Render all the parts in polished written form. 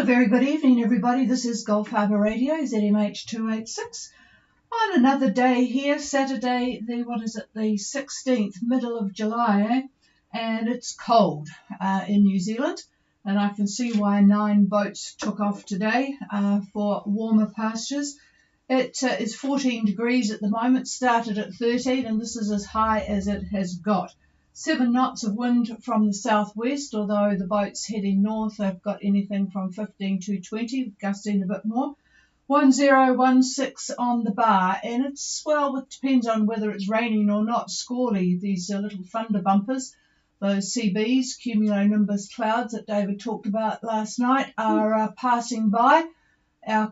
very good evening, everybody. This is Gulf Harbour Radio, ZMH 286. On another day here, Saturday, the 16th, middle of July, and it's cold in New Zealand. And I can see why 9 boats took off today for warmer pastures. It is 14 degrees at the moment, started at 13, and this is as high as it has got. 7 knots of wind from the southwest, although the boats heading north have got anything from 15 to 20, gusting a bit more. 1016 on the bar, and it's, well, it depends on whether it's raining or not, squally. These little thunder bumpers, those CBs, cumulonimbus clouds that David talked about last night, are passing by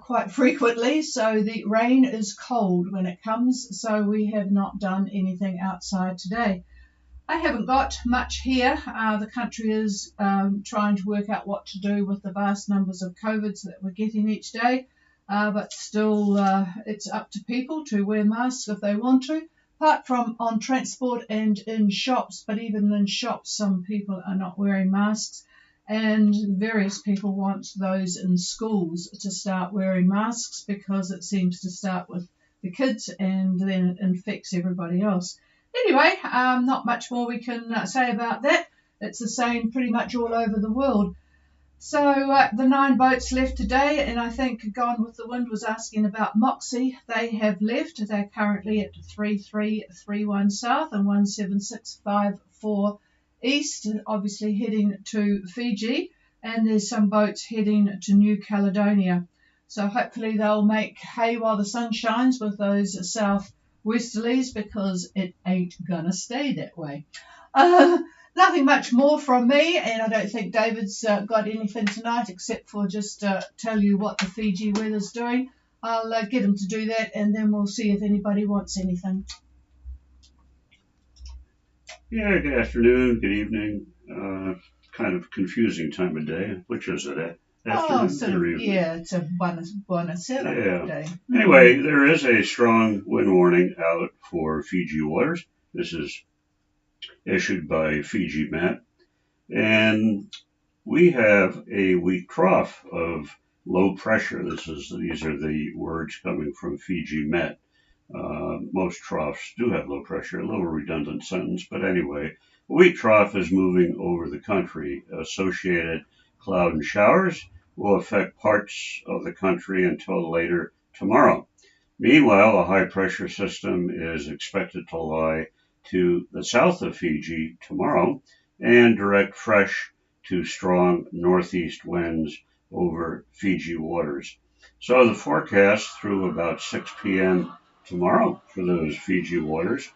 quite frequently, so the rain is cold when it comes, so we have not done anything outside today. I haven't got much here. The country is trying to work out what to do with the vast numbers of COVIDs that we're getting each day, but still it's up to people to wear masks if they want to, apart from on transport and in shops. But even in shops, some people are not wearing masks, and various people want those in schools to start wearing masks because it seems to start with the kids and then it infects everybody else. Anyway, not much more we can say about that. It's the same pretty much all over the world. So the 9 boats left today, and I think Gone With the Wind was asking about Moxie. They have left. They're currently at 3331 south and 17654 east, obviously heading to Fiji, and there's some boats heading to New Caledonia. So hopefully they'll make hay while the sun shines with those south westerlies, because it ain't gonna stay that way. Nothing much more from me, and I don't think David's got anything tonight except for just tell you what the Fiji weather's doing. I'll get him to do that, and then we'll see if anybody wants anything. Yeah, good afternoon, good evening. Kind of confusing time of day. Which is it? Afternoon, yeah, it's a 1:07 day. Anyway, there is a strong wind warning out for Fiji waters. This is issued by Fiji Met, and we have a weak trough of low pressure. These are the words coming from Fiji Met. Most troughs do have low pressure, a little redundant sentence, but anyway, a weak trough is moving over the country. Associated cloud and showers will affect parts of the country until later tomorrow. Meanwhile, a high-pressure system is expected to lie to the south of Fiji tomorrow and direct fresh to strong northeast winds over Fiji waters. So the forecast through about 6 p.m. tomorrow for those Fiji waters,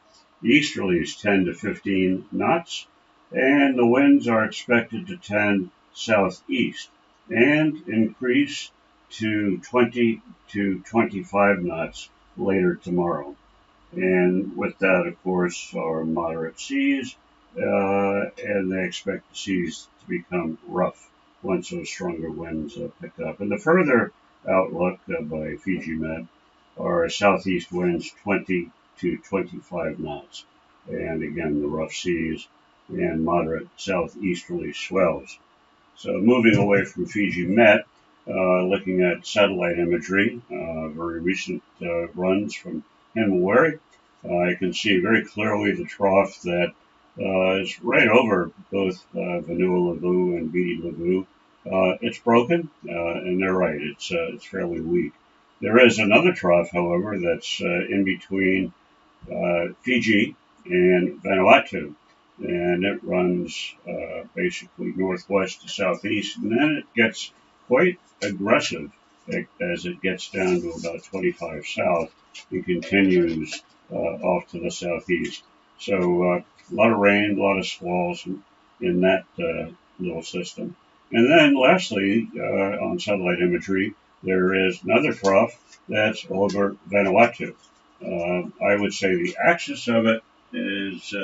easterlies 10 to 15 knots, and the winds are expected to tend southeast and increase to 20 to 25 knots later tomorrow. And with that, of course, are moderate seas, and they expect the seas to become rough once those stronger winds pick up. And the further outlook by Fiji Met are southeast winds 20 to 25 knots. And again, the rough seas and moderate southeasterly swells. So moving away from Fiji Met, looking at satellite imagery, very recent runs from Himawari, I can see very clearly the trough that is right over both Vanua-Levu and Viti-Levu. It's broken, and they're right, it's fairly weak. There is another trough, however, that's in between Fiji and Vanuatu, and it runs basically northwest to southeast, and then it gets quite aggressive as it gets down to about 25 south and continues off to the southeast. So a lot of rain, a lot of squalls in that little system. And then lastly, on satellite imagery, there is another trough that's over Vanuatu. I would say the axis of it is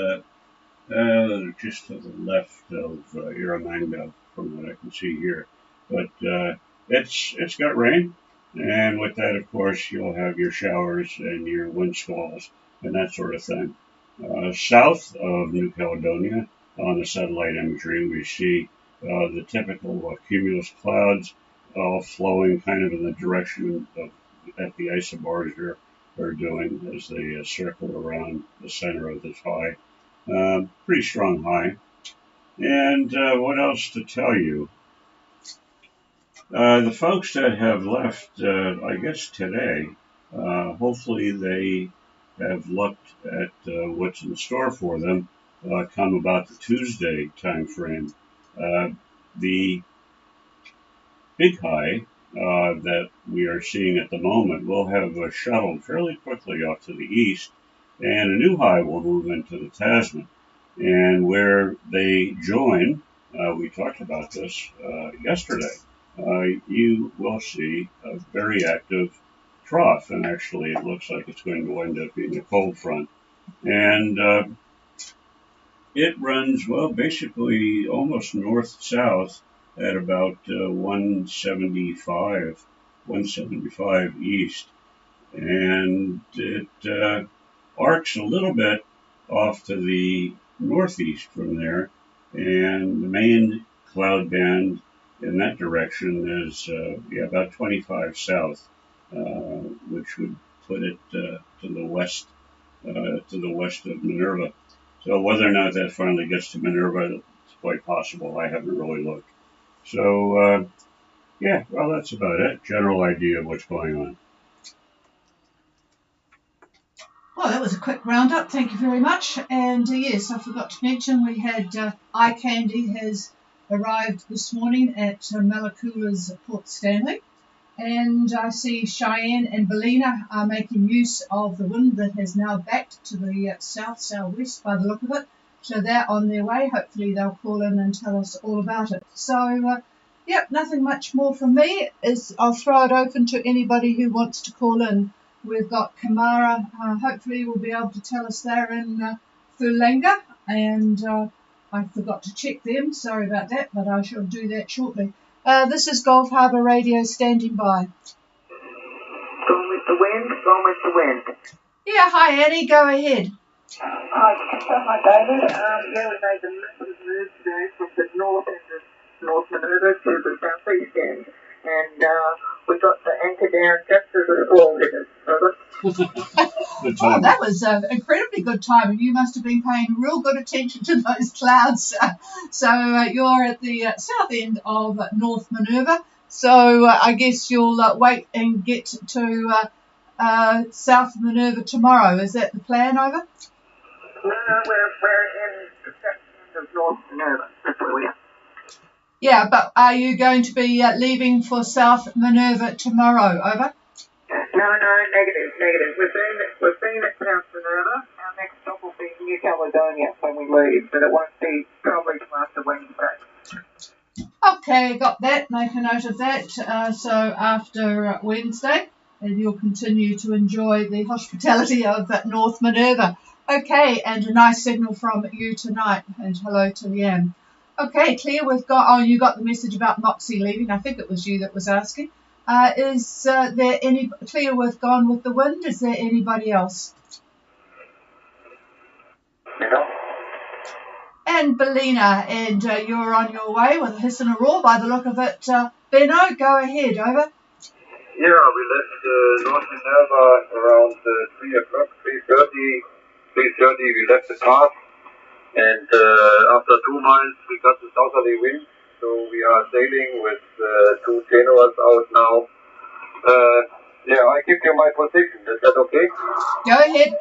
just to the left of Iramanga, from what I can see here. But it's got rain, and with that, of course, you'll have your showers and your wind squalls and that sort of thing. South of New Caledonia, on the satellite imagery, we see the typical cumulus clouds all flowing kind of in the direction of that the isobars are doing as they circle around the center of this high. Pretty strong high. And what else to tell you? The folks that have left, I guess today, hopefully they have looked at what's in store for them come about the Tuesday time frame. The big high that we are seeing at the moment will have shuttled fairly quickly off to the east, and a new high will move into the Tasman. And where they join, we talked about this yesterday, you will see a very active trough, and actually it looks like it's going to end up being a cold front. And it runs, well, basically almost north-south at about 175 east. And it arcs a little bit off to the northeast from there. And the main cloud band in that direction is about 25 south, which would put it to the west of Minerva. So whether or not that finally gets to Minerva, it's quite possible. I haven't really looked. So, yeah, well, that's about it. General idea of what's going on. Well, that was a quick roundup. Thank you very much. And yes, I forgot to mention we had Eye Candy has arrived this morning at Malakula's Port Stanley. And I see Cheyenne and Bellina are making use of the wind that has now backed to the south-southwest by the look of it. So they're on their way. Hopefully they'll call in and tell us all about it. So, yep, nothing much more from me. I'll throw it open to anybody who wants to call in. We've got Kamara. Hopefully we'll be able to tell us they're in Fulanga. And I forgot to check them. Sorry about that, but I shall do that shortly. This is Gulf Harbour Radio standing by. Going with the wind, going with the wind. Yeah, hi Annie, go ahead. Hi David. Yeah, we made the massive move today from the north end of North Minerva to the southeast end. And we got the anchor down just as the squall hit us. Oh, that was an incredibly good time, and you must have been paying real good attention to those clouds. So you're at the south end of North Minerva, so I guess you'll wait and get to South Minerva tomorrow. Is that the plan, over? No, we're in the south end of North Minerva. That's where we are. Yeah, but are you going to be leaving for South Minerva tomorrow, over? No, negative. We're staying at South Minerva. Our next stop will be New Caledonia when we leave, but it won't be probably till after Wednesday. Okay, got that. Make a note of that. So after Wednesday, and you'll continue to enjoy the hospitality of North Minerva. Okay, and a nice signal from you tonight, and hello to Leanne. Okay, Claire, you got the message about Moxie leaving. I think it was you that was asking. Is there any, Claire, we've gone with the wind. Is there anybody else? No. And Bellina, and you're on your way with a hiss and a roar by the look of it. Benno, go ahead, over. Yeah, we left North Minerva around 3 o'clock, 3:30 we left the path. And after 2 miles, we got the southerly wind, so we are sailing with 2 Genoas out now. Yeah, I give you my position. Is that okay? Go ahead.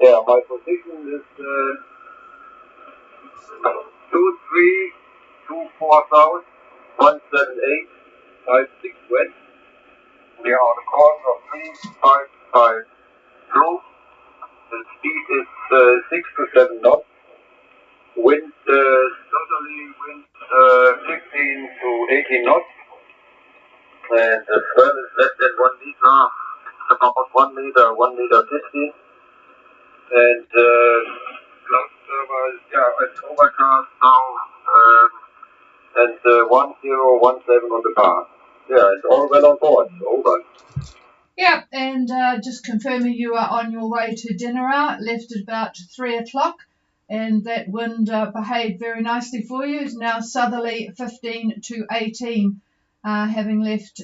Yeah, my position is 2324 south, 178, 56 west. We are on a course of 355 through. The speed is 6 to 7 knots. Wind, southerly wind, 15 to 18 knots. And the swell is less than 1 meter. It's about 1 meter, 1.50 meters. And cloud cover, yeah, it's overcast now. And 1017 on the bar. Yeah, it's all well on board. Over. Yeah, and just confirming you are on your way to Dinera, left at about 3 o'clock, and that wind behaved very nicely for you. It's now southerly 15 to 18. having left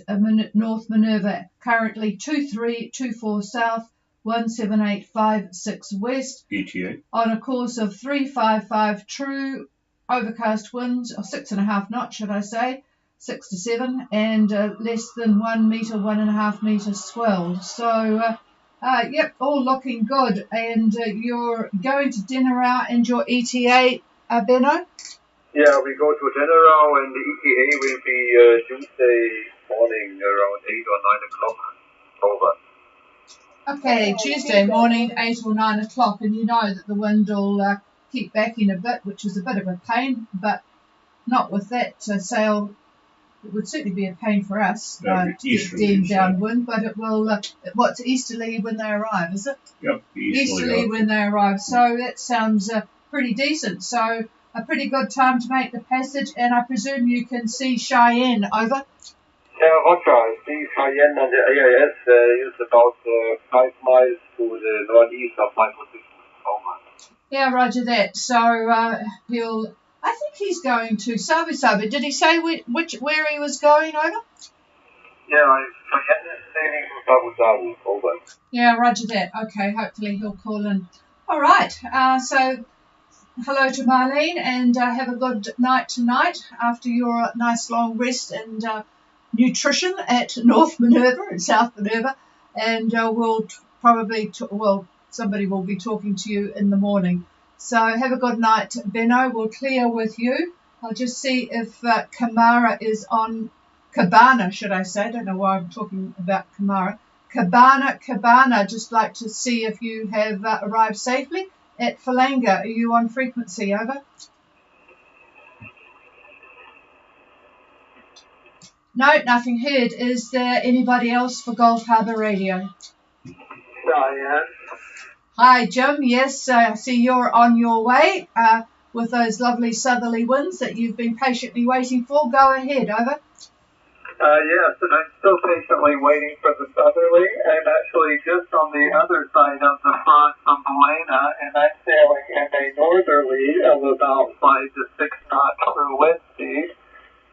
North Minerva, currently 2324 south, 17856 west, ETA. on a course of 355 true, overcast winds, or 6.5 knots, should I say, 6 to 7, and less than 1 metre, 1.5 metres swell. So, yep, all looking good. And you're going to dinner out and your ETA, Benno? Yeah, we go to dinner and the ETA will be Tuesday morning around 8 or 9 o'clock. Over. Okay, Tuesday morning, 8 or 9 o'clock, and you know that the wind will keep backing a bit, which is a bit of a pain, but not with that sail. It would certainly be a pain for us to get downwind, but it will. What's easterly when they arrive, is it? Yep, easterly when they arrive. So that sounds pretty decent. So a pretty good time to make the passage, and I presume you can see Cheyenne, over. Yeah, Roger. See Cheyenne on the AIS is about 5 miles to the northeast of my position. Over. Yeah, roger that. So I think he's going to Sabu. Did he say where he was going, over? Yeah, Cheyenne is sailing to Sabu. Over. Yeah, roger that. Okay, hopefully he'll call in. All right. So hello to Marlene, and have a good night tonight after your nice long rest and nutrition at North Minerva and South Minerva, and we'll probably somebody will be talking to you in the morning. So have a good night, Benno. We'll clear with you. I'll just see if Kamara is on. Cabana, should I say? I don't know why I'm talking about Kamara. Cabana, just like to see if you have arrived safely at Falanga. Are you on frequency, over? No, nothing heard. Is there anybody else for Gulf Harbour Radio? Diane. Hi, Jim. Yes, I see you're on your way with those lovely southerly winds that you've been patiently waiting for. Go ahead, over. Yes, and I'm still patiently waiting for the southerly. I'm actually just on the other side of the front from Helena, and I'm sailing in a northerly of about 5 to 6 knots through wind speed.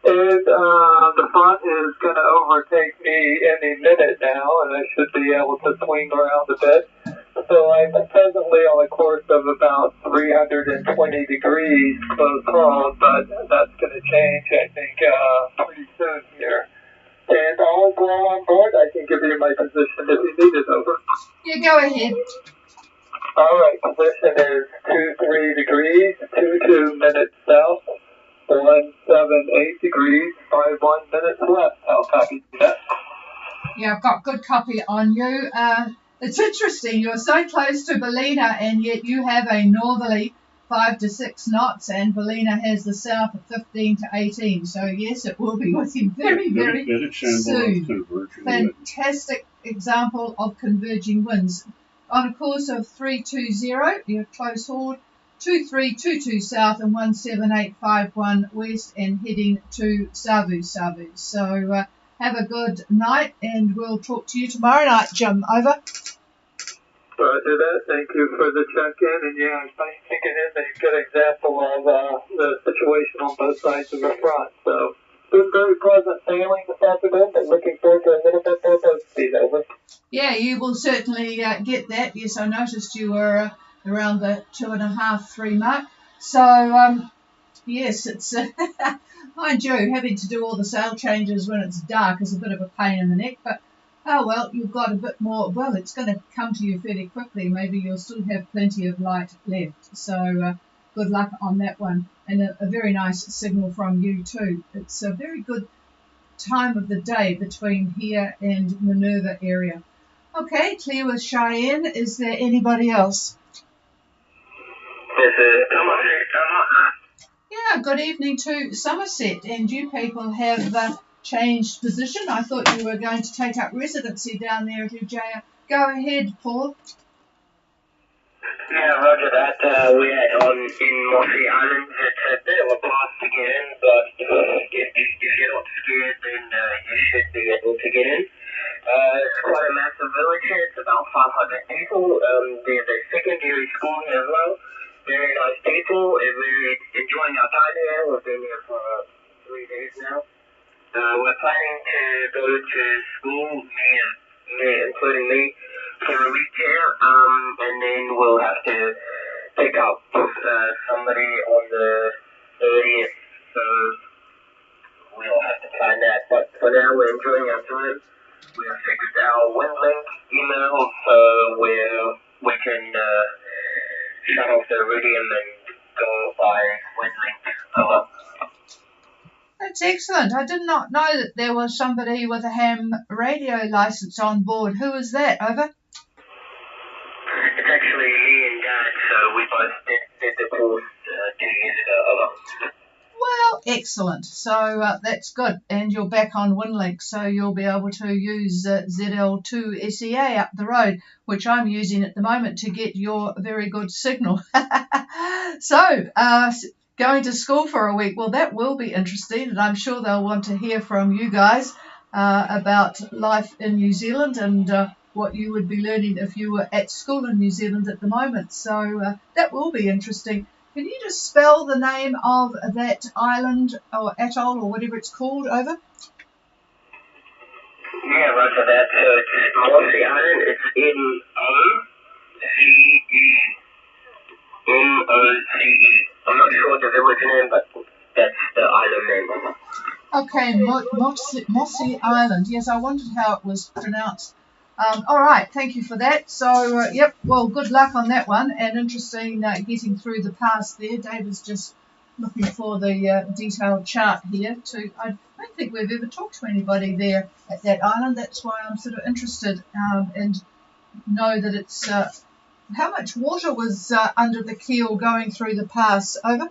And the front is going to overtake me any minute now, and I should be able to swing around a bit. So I'm presently on a course of about 320 degrees close call, but that's going to change, I think, pretty soon here. And I'll go on board. I can give you my position if you need it, over. Yeah, go ahead. All right, position is 23 degrees, 22 minutes south, 178 degrees, 51 minutes left. I'll copy that. Yeah, I've got good copy on you. It's interesting. You're so close to Ballina, and yet you have a northerly 5 to 6 knots, and Ballina has the south of 15 to 18. So yes, it will be with you very, very soon. Fantastic example of converging winds. On a course of 320, you're close hauled, 2322 south and 17851 west, and heading to Sabu. So have a good night, and we'll talk to you tomorrow night, Jim. Over. Roger that. Thank you for the check-in. And yeah, I think it is a good example of the situation on both sides of the front. So, been very pleasant sailing this afternoon, and looking forward to a little bit more boat speed, over. Yeah, you will certainly get that. Yes, I noticed you were around the 2.5, 3 mark. So, yes, it's, mind you, having to do all the sail changes when it's dark is a bit of a pain in the neck, but oh well, you've got a bit more. Well, it's going to come to you fairly quickly. Maybe you'll still have plenty of light left. So good luck on that one. And a very nice signal from you too. It's a very good time of the day between here and Minerva area. Okay, clear with Cheyenne. Is there anybody else? Yeah, good evening to Somerset. And you people have changed position. I thought you were going to take up residency down there at Ujaya. Go ahead, Paul. Yeah, roger that. We're in Mossy Island. It's a bit of a blast to get in, but if you're not scared, then you should be able to get in. It's quite a massive village here. It's about 500 people. There's a secondary school here as well. Very nice people. We're enjoying our time here. We've been here for 3 days now. We're planning to go to school, including me, for a week here, and then we'll have to pick up somebody on the 30th, so we'll have to plan that. But for now, we're enjoying our time. We have fixed our WinLink email, so we can shut off the Iridium and go by WinLink. Over. That's excellent. I did not know that there was somebody with a ham radio license on board. Who is that? Over. It's actually me and Dad, so we both did the course 2 years ago. Over. Well, excellent. So that's good. And you're back on WinLink, so you'll be able to use ZL2 SEA up the road, which I'm using at the moment to get your very good signal. So, going to school for a week, well, that will be interesting, and I'm sure they'll want to hear from you guys about life in New Zealand and what you would be learning if you were at school in New Zealand at the moment. So that will be interesting. Can you just spell the name of that island or atoll or whatever it's called, over? Yeah, right for that. So it's Mossy Island. It's M-O-C-E. I'm not sure the village name, but that's the island name. Okay, Mossy Island. Yes, I wondered how it was pronounced. All right, thank you for that. So, yep, well, good luck on that one. And interesting getting through the pass there. David's just looking for the detailed chart here. I don't think we've ever talked to anybody there at that island. That's why I'm sort of interested and know that it's... how much water was under the keel going through the pass? Over?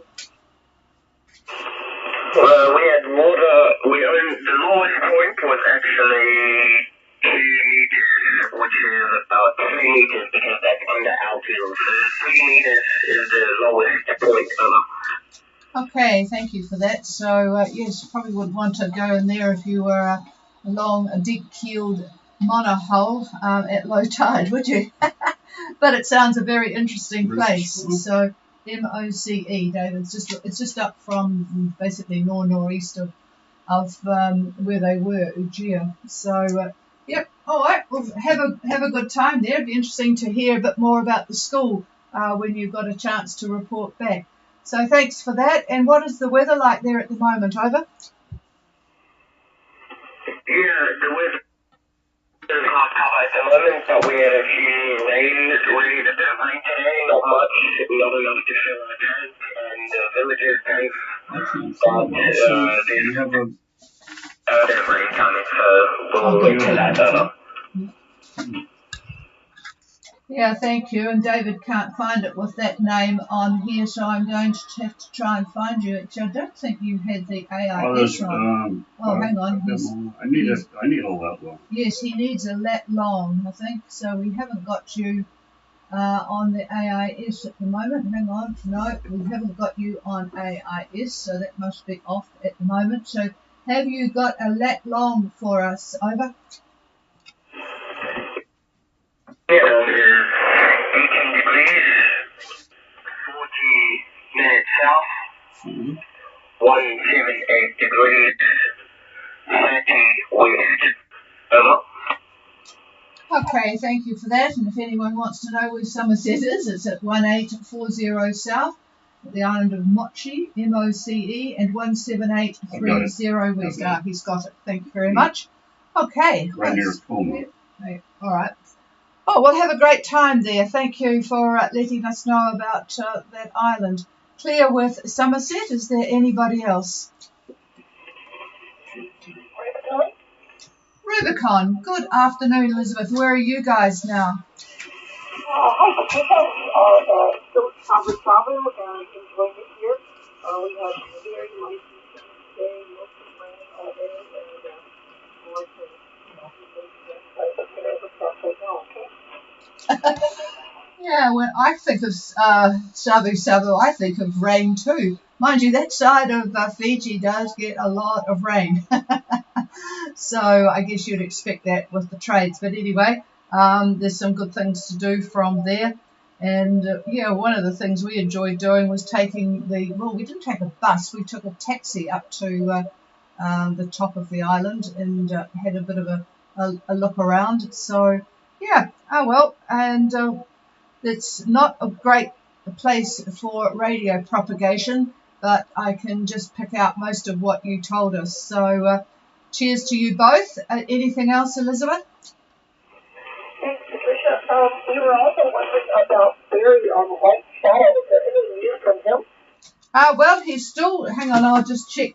Well, we had water. The lowest point was actually 2 meters, which is about 3 meters because that's under altitude. So 3 meters is the lowest point ever. Okay, thank you for that. So, yes, you probably wouldn't want to go in there if you were along a deep-keeled monohull at low tide, would you? But it sounds a very interesting place. So, M-O-C-E, David. It's just up from basically northeast of where they were, Ujia. So, yep. All right. Well, have a good time there. It'd be interesting to hear a bit more about the school when you've got a chance to report back. So thanks for that. And what is the weather like there at the moment? Over. Yeah, the weather is hot at the moment, but we had a few rains. We had a bit of rain today, not much, not enough to fill our tank, and the village is safe. But there's a bit of rain coming, so we'll get that over. Yeah, thank you. And David can't find it with that name on here, so I'm going to have to try and find you. Actually, I don't think you had the AIS on. Hang on. I need a lat long. Yes, he needs a lat long, I think. So we haven't got you on the AIS at the moment. Hang on. No, we haven't got you on AIS, so that must be off at the moment. So have you got a lat long for us? Over. Yeah, 18 degrees, 40 minutes south, 178 degrees, 30 west. Over. Okay, thank you for that. And if anyone wants to know where Somerset is, it's at 1840 south, at the island of Moche, M-O-C-E, and 17830 west. Ah, he's got it. Thank you very much. Okay. Right near Como. All right. Oh, well, have a great time there. Thank you for letting us know about that island. Clear with Somerset. Is there anybody else? Rubicon. Good afternoon, Elizabeth. Where are you guys now? Hi, Patricia. Still Harbour and enjoying it here. We have very nice day, mostly rain all day, and like to Yeah, when I think of Sabu Sabu, I think of rain too. Mind you, that side of Fiji does get a lot of rain. So I guess you'd expect that with the trades. But anyway, there's some good things to do from there. And yeah, one of the things we enjoyed doing was taking we didn't take a bus, we took a taxi up to the top of the island and had a bit of a look around. So, yeah, oh well, and it's not a great place for radio propagation, but I can just pick out most of what you told us. So, cheers to you both. Anything else, Elizabeth? Thanks, Patricia. We were also wondering about Barry on White Shadow. Is there any news from him? Well, he's still. Hang on, I'll just check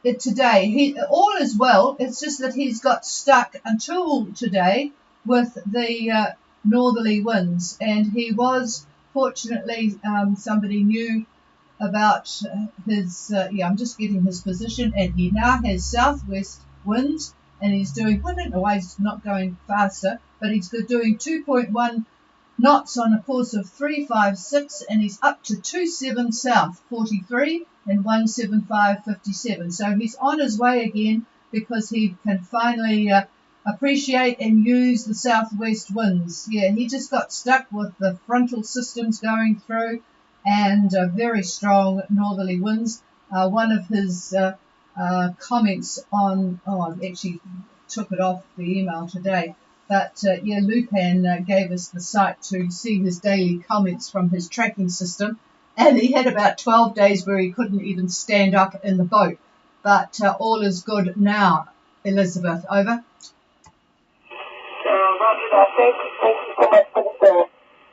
it today. All is well. It's just that he's got stuck until today with the northerly winds, and he was fortunately somebody knew about his. I'm just getting his position, and he now has southwest winds, and he's doing. I don't know why he's not going faster, but he's doing 2.1 knots on a course of 356, and he's up to 27 south 43 and 175 57. So he's on his way again because he can finally appreciate and use the southwest winds. Yeah, he just got stuck with the frontal systems going through and very strong northerly winds. One of his comments on, I actually took it off the email today, but Lupin gave us the site to see his daily comments from his tracking system, and he had about 12 days where he couldn't even stand up in the boat. But all is good now. Elizabeth, over. Roger that. Thank you so much for the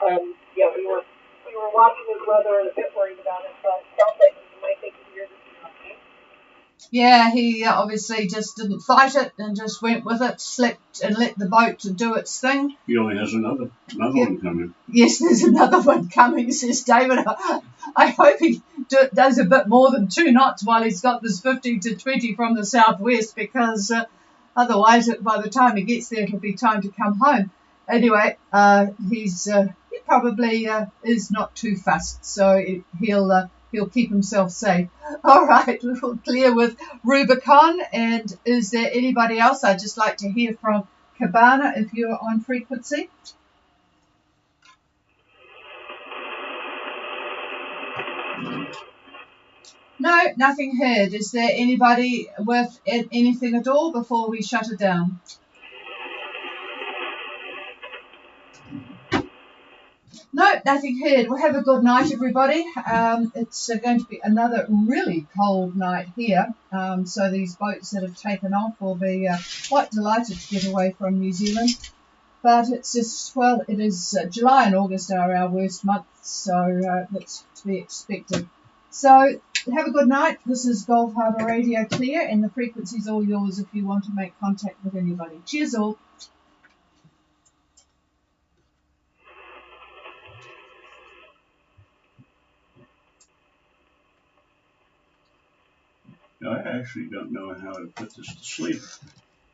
we were watching his weather and a bit worried about it, but it sounds like we might take it here this year, okay? Yeah, he obviously just didn't fight it and just went with it, slept and let the boat do its thing. He only has another one coming. Yes, there's another one coming, says David. I hope he does a bit more than 2 knots while he's got this 15 to 20 from the southwest, because otherwise by the time he gets there it'll be time to come home. Anyway, he probably is not too fussed, so he'll keep himself safe. All right, we'll clear with Rubicon. And is there anybody else? I'd just like to hear from Cabana if you're on frequency. No, nothing heard. Is there anybody with anything at all before we shut it down? No, nothing heard. Well, have a good night, everybody. It's going to be another really cold night here. So these boats that have taken off will be quite delighted to get away from New Zealand. But it's just, well, it is July and August are our worst months, so that's to be expected. So have a good night. This is Gulf Harbour Radio Clear, and the frequency's all yours if you want to make contact with anybody. Cheers all. I actually don't know how to put this to sleep.